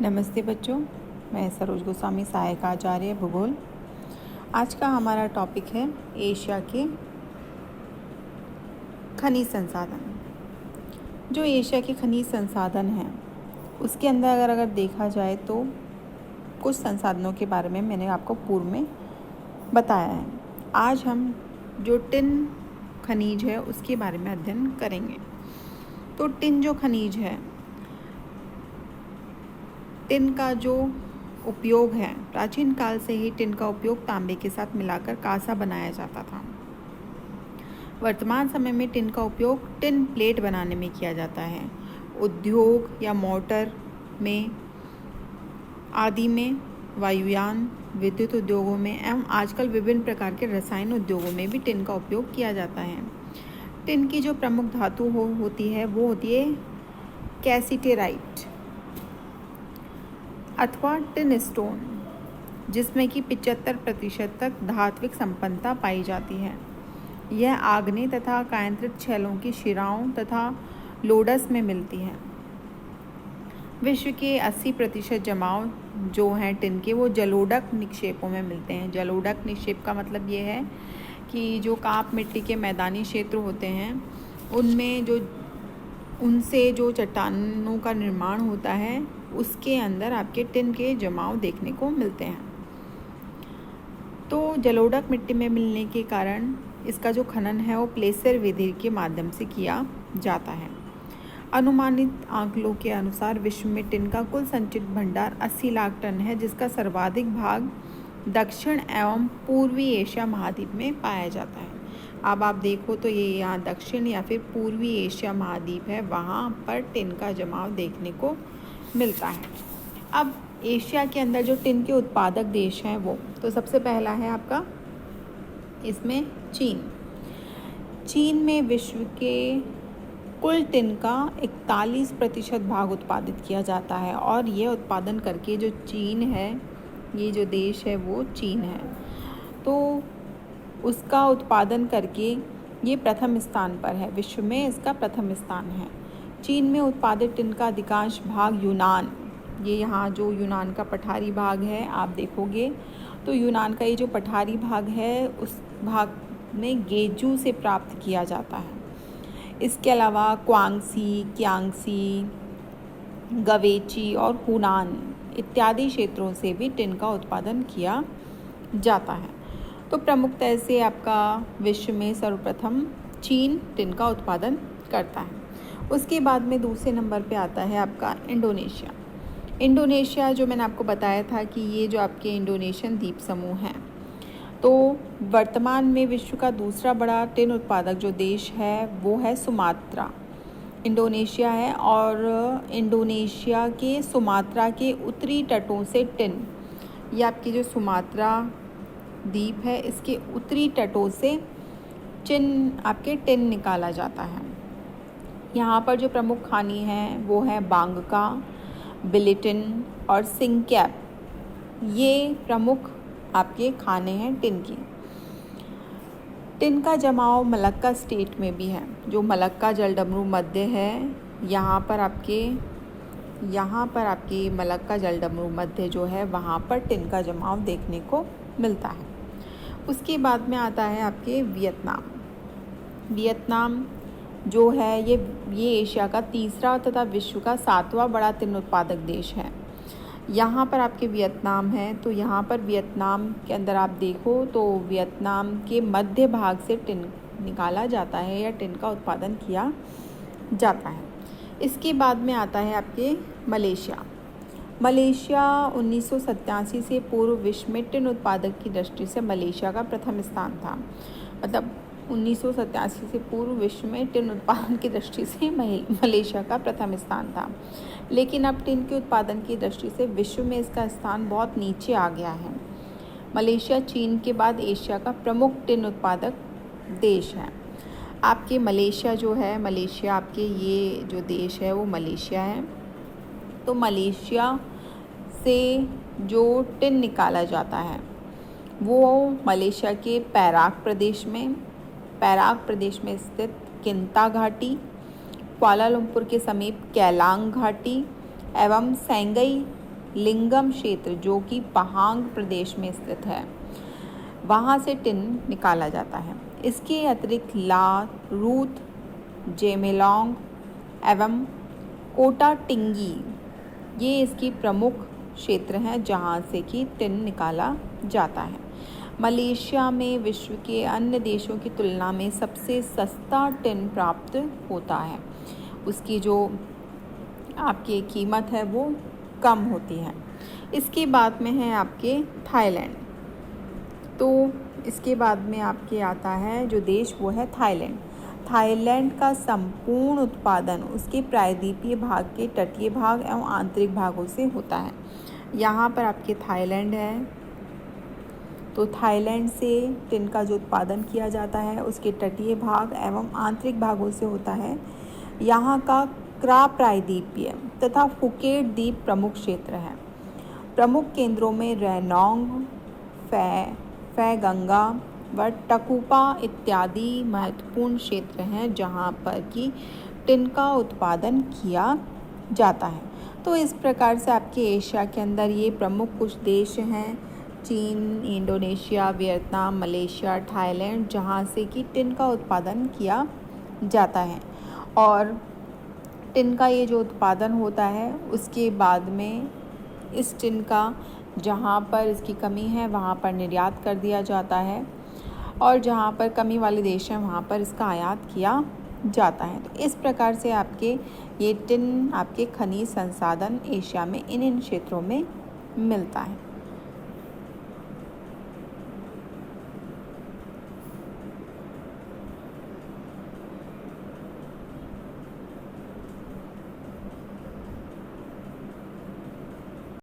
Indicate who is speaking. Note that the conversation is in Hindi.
Speaker 1: नमस्ते बच्चों, मैं सरोज गोस्वामी सहायक आचार्य भूगोल। आज का हमारा टॉपिक है एशिया के खनिज संसाधन। जो एशिया के खनिज संसाधन हैं उसके अंदर अगर देखा जाए तो कुछ संसाधनों के बारे में मैंने आपको पूर्व में बताया है। आज हम जो टिन खनिज है उसके बारे में अध्ययन करेंगे। तो टिन जो खनिज है, टिन का जो उपयोग है, प्राचीन काल से ही टिन का उपयोग तांबे के साथ मिलाकर कांसा बनाया जाता था। वर्तमान समय में टिन का उपयोग टिन प्लेट बनाने में किया जाता है। उद्योग या मोटर में आदि में, वायुयान, विद्युत उद्योगों में एवं आजकल विभिन्न प्रकार के रसायन उद्योगों में भी टिन का उपयोग किया जाता है। टिन की जो प्रमुख धातु होती है वो होती है कैसिटेराइट अथवा टिन स्टोन, जिसमें कि 75% तक धात्विक संपन्नता पाई जाती है। यह आग्नेय तथा कायांतरित छेलों की शिराओं तथा लोडस में मिलती है। विश्व के 80% जमाव जो हैं टिन के, वो जलोढ़क निक्षेपों में मिलते हैं। जलोढ़क निक्षेप का मतलब ये है कि जो काप मिट्टी के मैदानी क्षेत्र होते हैं उनमें उनसे जो चट्टानों का निर्माण होता है उसके अंदर आपके टिन के जमाव देखने को मिलते हैं। तो जलोढ़क मिट्टी में मिलने के कारण इसका जो खनन है वो प्लेसर विधि के माध्यम से किया जाता है। अनुमानित आंकड़ों के अनुसार विश्व में टिन का कुल संचित भंडार 80 लाख टन है, जिसका सर्वाधिक भाग दक्षिण एवं पूर्वी एशिया महाद्वीप में पाया जाता है। अब आप देखो तो ये यहाँ दक्षिण या फिर पूर्वी एशिया महाद्वीप है, वहाँ पर टिन का जमाव देखने को मिलता है। अब एशिया के अंदर जो टिन के उत्पादक देश हैं वो, तो सबसे पहला है आपका इसमें चीन। चीन में विश्व के कुल टिन का 41% भाग उत्पादित किया जाता है और ये उत्पादन करके जो चीन है, ये जो देश है वो चीन है, तो उसका उत्पादन करके ये प्रथम स्थान पर है। विश्व में इसका प्रथम स्थान है। चीन में उत्पादित टिन का अधिकांश भाग यूनान, ये यहाँ जो यूनान का पठारी भाग है आप देखोगे तो यूनान का ये जो पठारी भाग है उस भाग में गेजू से प्राप्त किया जाता है। इसके अलावा क्वांगसी, कियांगसी, गवेची और हुनान इत्यादि क्षेत्रों से भी टिन का उत्पादन किया जाता है। तो प्रमुखतः से आपका विश्व में सर्वप्रथम चीन टिन का उत्पादन करता है। उसके बाद में दूसरे नंबर पे आता है आपका इंडोनेशिया। इंडोनेशिया जो मैंने आपको बताया था कि ये जो आपके इंडोनेशियन द्वीप समूह हैं, तो वर्तमान में विश्व का दूसरा बड़ा टिन उत्पादक जो देश है वो है सुमात्रा, इंडोनेशिया है। और इंडोनेशिया के सुमात्रा के उत्तरी तटों से टिन, ये आपकी जो सुमात्रा द्वीप है इसके उत्तरी तटों से टिन निकाला जाता है। यहाँ पर जो प्रमुख खानी हैं वो है बांगका, बिलिटन और सिंकैप, ये प्रमुख आपके खाने हैं टिन की। टिन का जमाव मलक्का स्टेट में भी है। जो मलक्का जलडमरू मध्य है, यहाँ पर आपके मलक्का जलडमरू मध्य जो है वहाँ पर टिन का जमाव देखने को मिलता है। उसके बाद में आता है आपके वियतनाम। वियतनाम जो है ये एशिया का तीसरा तथा विश्व का 7वां बड़ा टिन उत्पादक देश है। यहाँ पर आपके वियतनाम है, तो यहाँ पर वियतनाम के अंदर आप देखो तो वियतनाम के मध्य भाग से टिन निकाला जाता है या टिन का उत्पादन किया जाता है। इसके बाद में आता है आपके मलेशिया। मलेशिया 1987 से पूर्व विश्व में टिन उत्पादक की दृष्टि से मलेशिया का प्रथम स्थान था। मतलब 1987 से पूर्व विश्व में टिन उत्पादन की दृष्टि से मलेशिया का प्रथम स्थान था, लेकिन अब टिन के उत्पादन की दृष्टि से विश्व में इसका स्थान बहुत नीचे आ गया है। मलेशिया चीन के बाद एशिया का प्रमुख टिन उत्पादक देश है। आपके मलेशिया जो है, मलेशिया आपके ये जो देश है वो मलेशिया है। तो मलेशिया से जो टिन निकाला जाता है वो मलेशिया के पैराक प्रदेश में स्थित किंता घाटी, कुआलालंपुर के समीप केलांग घाटी एवं सेंगई लिंगम क्षेत्र जो कि पहांग प्रदेश में स्थित है, वहाँ से टिन निकाला जाता है। इसके अतिरिक्त ला, रूथ, जेमेलोंग एवं कोटाटिंगी ये इसकी प्रमुख क्षेत्र हैं जहाँ से कि टिन निकाला जाता है। मलेशिया में विश्व के अन्य देशों की तुलना में सबसे सस्ता टिन प्राप्त होता है। उसकी जो आपकी कीमत है वो कम होती है। इसके बाद में है आपके थाईलैंड। तो इसके बाद में आपके आता है जो देश वो है थाईलैंड। थाईलैंड का संपूर्ण उत्पादन उसके प्रायद्वीपीय भाग के तटीय भाग एवं आंतरिक भागों से होता है। यहाँ पर आपके थाईलैंड है, तो थाईलैंड से टिन का जो उत्पादन किया जाता है उसके तटीय भाग एवं आंतरिक भागों से होता है। यहाँ का क्रा प्रायद्वीपीय तथा फुकेट द्वीप प्रमुख क्षेत्र है। प्रमुख केंद्रों में रैनोंग, फैगंगा व टकुपा इत्यादि महत्वपूर्ण क्षेत्र हैं जहाँ पर कि टिन का उत्पादन किया जाता है। तो इस प्रकार से आपके एशिया के अंदर ये प्रमुख कुछ देश हैं, चीन, इंडोनेशिया, वियतनाम, मलेशिया, थाईलैंड, जहाँ से कि टिन का उत्पादन किया जाता है। और टिन का ये जो उत्पादन होता है उसके बाद में इस टिन का जहाँ पर इसकी कमी है वहाँ पर निर्यात कर दिया जाता है, और जहाँ पर कमी वाले देश हैं वहाँ पर इसका आयात किया जाता है। तो इस प्रकार से आपके ये टिन आपके खनिज संसाधन एशिया में इन क्षेत्रों में मिलता है।